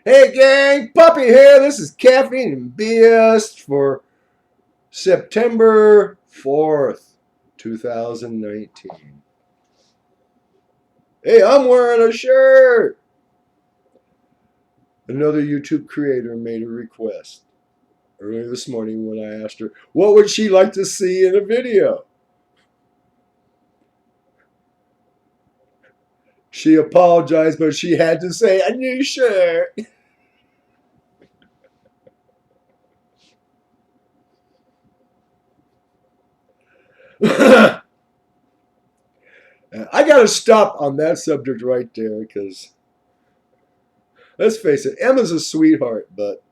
Hey gang, Puppy here. This is Caffeine and BS for September 4th, 2019. Hey, I'm wearing a shirt. Another YouTube creator made a request earlier this morning when I asked her what would she like to see in a video. She apologized, but she had to say a new shirt. I gotta stop on that subject right there because let's face it, Emma's a sweetheart, but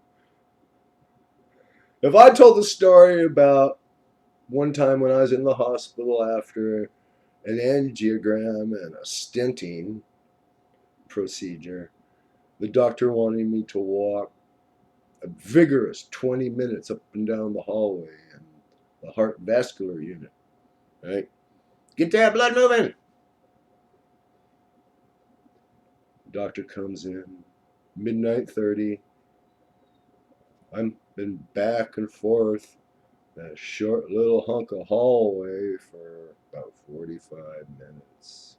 if I told the story about one time when I was in the hospital after an angiogram and a stenting procedure, the doctor wanted me to walk a vigorous 20 minutes up and down the hallway in the heart vascular unit, right? Get that blood moving. Doctor comes in, midnight 30. I've been back and forth that short little hunk of hallway for about 45 minutes.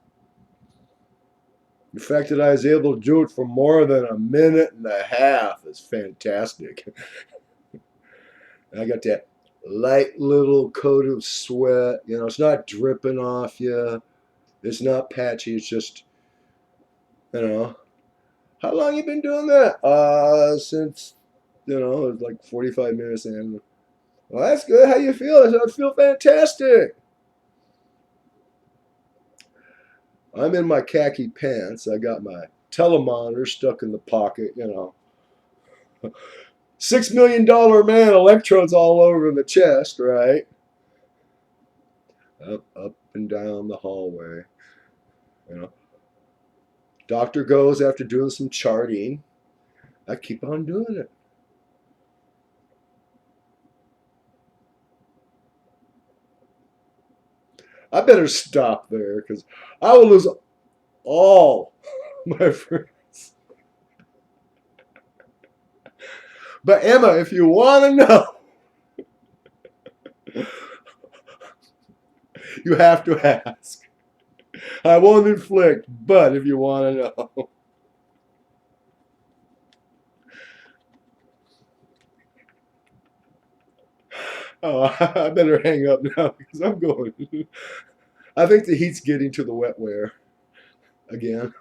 The fact that I was able to do it for more than a minute and a half is fantastic. I got that light little coat of sweat. You know, it's not dripping off you. It's not patchy. It's just, you know, how long you been doing that? Since, it's like 45 minutes in. Well, that's good. How you feel? I said, I feel fantastic. I'm in my khaki pants. I got my telemonger stuck in the pocket, $6 million man electrodes all over the chest, right? Up and down the hallway. You know, doctor goes after doing some charting. I keep on doing it. I better stop there because I will lose all my friends. But Emma, if you want to know, you have to ask. I won't inflict, but if you want to know. Oh, I better hang up now because I'm going. I think the heat's getting to the wetware again.